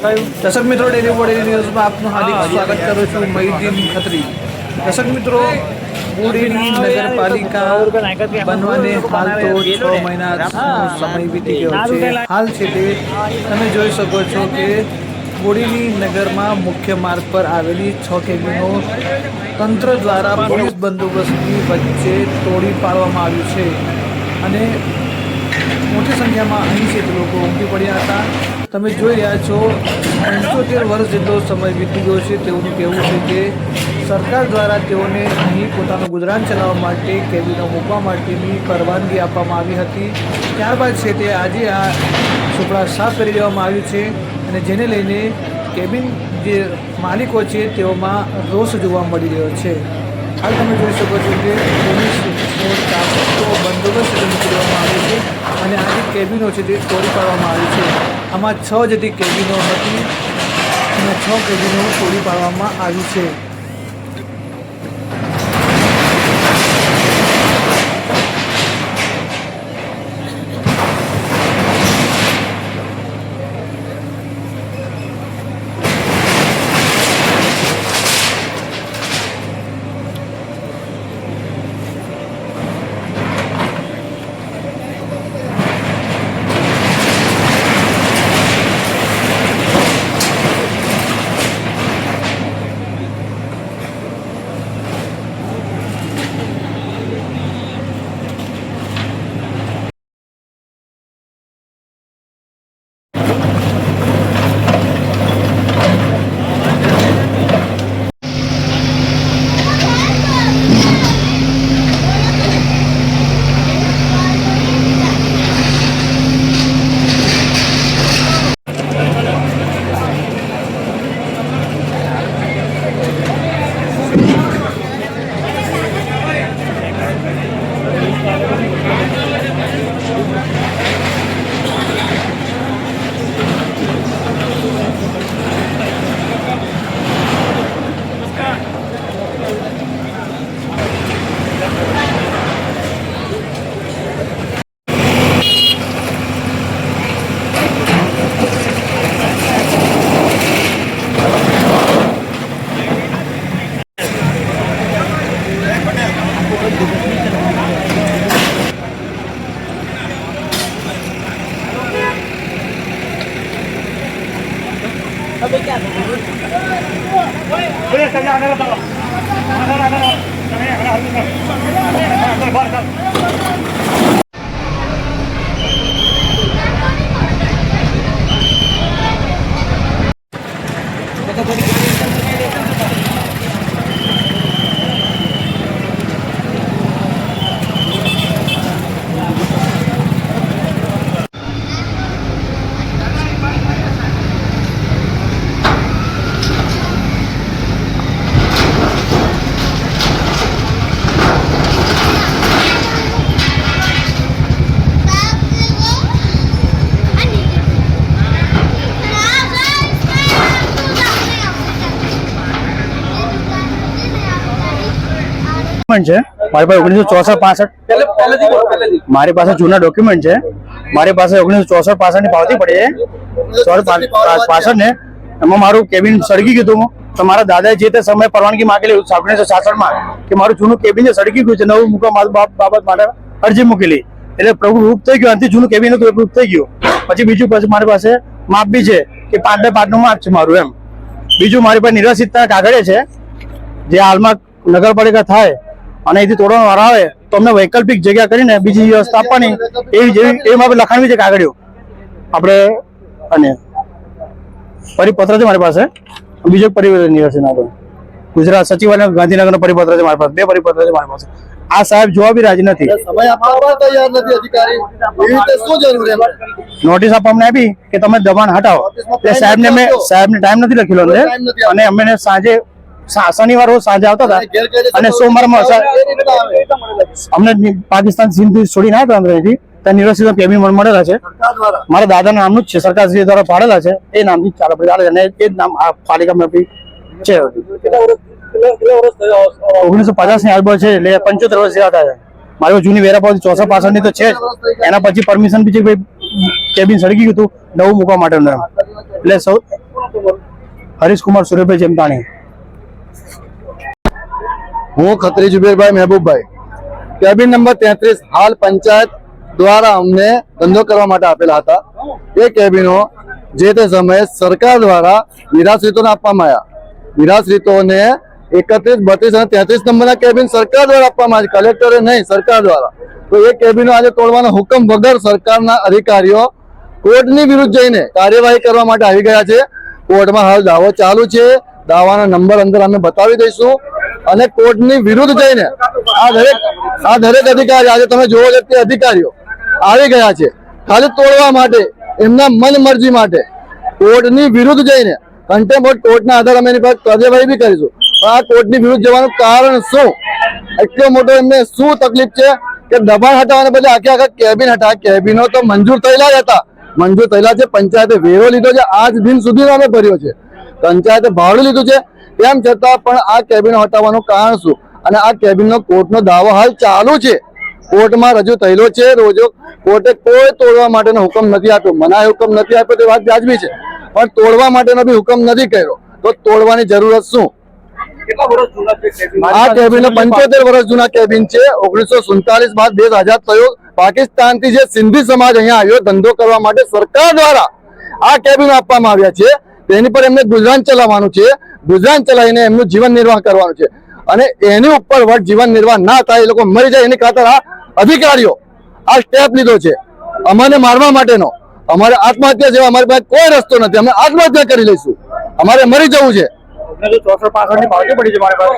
દર્શક મિત્રો, ડેલી બોડેલી ન્યૂઝમાં આપનું હાર્દિક સ્વાગત કરું છું. મહીદીન ખત્રી. દર્શક મિત્રો, બોડેલી નગરપાલિકા બનવાને હાલ તો 6 મહિનાનો સમય વીતી ગયો છે. હાલ છે તે તમે જોઈ શકો છો કે બોડેલી નગરમાં મુખ્ય માર્ગ પર આવેલી 6 કેબિનો તંત્ર દ્વારા પોલીસ બંદોબસ્તની વચ્ચે તોડી પાડવામાં આવ્યું છે અને મોટી સંખ્યામાં 80 લોકો ઉમટી પડ્યા હતા. તમે જોઈ રહ્યા છો 75 વર્ષ જેટલો સમય વીતી ગયો છે. તેઓનું કહેવું છે કે સરકાર દ્વારા તેઓને અહીં પોતાનું ગુજરાન ચલાવવા માટે કેબિનો મૂકવા માટેની પરવાનગી આપવામાં આવી હતી. ત્યારબાદ છે તે આજે આ સુપડા સાફ કરી દેવામાં આવ્યું છે અને જેને લઈને કેબિન જે માલિકો છે તેઓમાં રોષ જોવા મળી રહ્યો છે. હાલ તમે જોઈ શકો છો કે પોલીસનો ચાપતો બંદોબસ્ત મૂકી દેવામાં આવ્યો છે અને આ જે કેબિનો છે તે તોડી પાડવામાં આવી છે. આમાં 6 જેટલી કેબિનો હતી અને 6 કેબિનો તોડી પાડવામાં આવી છે. છે મારી પાસે 1964-65 મારી પાસે જૂના ડોક્યુમેન્ટ છે. મારી પાસે 1964-65 ની પાવતી પડી છે 65 ને એમાં મારું કેબિન સળગી ગયું હતું. તો મારા દાદાએ જે તે સમયે પરવાનગી માંગેલી 1966 કે મારું જૂનું કેબિન સળગી ગયું છે, નવું મૂકવા બાબત માટે અરજી મૂકેલી. એટલે પ્રભુ રૂપ થઈ ગયું. આનાથી જૂનું કેબિન હતું એ રૂપ થઈ ગયું. પછી બીજું મારી પાસે માપ બી છે કે 5/5 નું માપ છે મારું એમ. બીજું મારી પાસે નિરાશિતના કાગળે છે જે હાલમાં નગરપાલિકા થાય અને એથી તોડવાનો વારો આવે તો અમને વૈકલ્પિક જગ્યા કરીને બીજી વ્યવસ્થા આપવાની એવી મારે લખાણવી છે કાગળીઓ આપણે. અને પરિપત્ર છે મારી પાસે. બીજો નિવાસી ગુજરાત સચિવાલય ગાંધીનગરનો પરિપત્ર છે મારી પાસે. 2 પરિપત્ર છે મારી પાસે. આ સાહેબ જોવા બી રાજી નથી. નોટિસ આપવામાં આપી કે તમે દબાણ હટાવો. એટલે સાહેબને ટાઈમ નથી લખેલો અને અમે સાંજે શનિવાર રોજ સાંજે આવતા હતા અને સોમવારમાં અમને પાકિસ્તાન સિંધ છોડીને આવ્યા હતા અહીંથી. ત્યાં નિવાસી કેબિન મળેલા છે. મારા દાદાના નામનું જ છે, સરકારશ્રી દ્વારા પાડેલા છે. એ નામથી ચાલે અને એ જ નામ આ પાલિકામાં છે. 1950 ની આસપાસ છે એટલે 75 વર્ષ જેવા થાય. મારી જૂની વેરાપાવતી 64-65 ની તો છે જ. એના પછી પરમિશન બી છે કેબિન સળગી ગયું હતું નવું મૂકવા માટે. એટલે હરીશ કુમાર સુરેશભાઈ ચેમતાણી. હું ખત્રી જુબેરભાઈ મહેબૂબભાઈ. કેબિન નંબર 33 હાલ પંચાયત દ્વારા અમને ધંધો કરવા માટે આપેલા હતા. એ કેબિનો જે તે સમયે સરકાર દ્વારા નિરાશ્રિતોને આપવામાં આવ્યા. નિરાશ્રિતોને 31, 32 અને 33 નંબરના કેબિન સરકાર દ્વારા આપવામાં આવ્યા, કલેક્ટરે નહીં, સરકાર દ્વારા. તો એ કેબિનો આજે તોડવાનો હુકમ વગર સરકારના અધિકારીઓ કોર્ટની વિરુદ્ધ જઈને કાર્યવાહી કરવા માટે આવી ગયા છે. કોર્ટમાં હાલ દાવો ચાલુ છે. દાવાના નંબર અંદર અમે બતાવી દઈશું અને કોર્ટની વિરુદ્ધ જઈને આ દરેક અધિકારી આજે તમે જોવો છો તે અધિકારીઓ આવી ગયા છે ખાલી તોડવા માટે, એમના મન મરજી માટે. કોર્ટની વિરુદ્ધ જઈને કન્ટેમ્પ્ટ ઓફ કોર્ટના આધારે અમે એની પર કાર્યવાહી બી કરીશું. પણ આ કોર્ટની વિરુદ્ધ જવાનું કારણ શું? એટલો મોટો એમને શું તકલીફ છે કે દબાણ હટાવવાને બદલે આખા કેબિન હટાવે. કેબિનો તો મંજૂર થયેલા જ હતા, મંજૂર થયેલા છે. પંચાયતે વેરો લીધો છે, આજ દિન સુધી અમે ભર્યો છે. પંચાયતે ભાડું લીધું છે, તેમ છતાં પણ આ કેબિનો હટાવવાનું કારણ શું? અને આ કેબિનનો કોર્ટનો દાવો હાલ ચાલુ છે, કોર્ટમાં રજૂ થયેલો છે. રોજો કોર્ટે કોઈ તોડવા માટેનો હુકમ નથી આપ્યો. મનાઈ હુકમ નથી આપ્યો તે વાત વ્યાજબી છે, પણ તોડવા માટેનો બી હુકમ નથી કર્યો. તો તોડવાની જરૂરત શું? આ કેબિન 75 વર્ષ જૂના કેબિન છે. 1947 બાદ દેશ આઝાદ થયો. પાકિસ્તાનથી જે સિંધી સમાજ અહીંયા આવ્યો ધંધો કરવા માટે, સરકાર દ્વારા આ કેબિનો આપવામાં આવ્યા છે. તેની પર એમને ગુજરાન ચલાવવાનું છે. ગુજરાન ચલાવીને એમનું જીવન નિર્વાહ કરવાનું છે. અને એની ઉપર વટ જીવન નિર્વાહ ના થાય, એ લોકો મરી જાય એની ખાતર આ અધિકારીઓ આ સ્ટેપ લીધો છે અમને મારવા માટેનો. અમારે આત્મહત્યા જેવા અમારી પાસે કોઈ રસ્તો નથી. અમે આત્મહત્યા કરી લઈશું, અમારે મરી જવું છે. 64 65 ની પાવતી પડી છે મારી પાસે.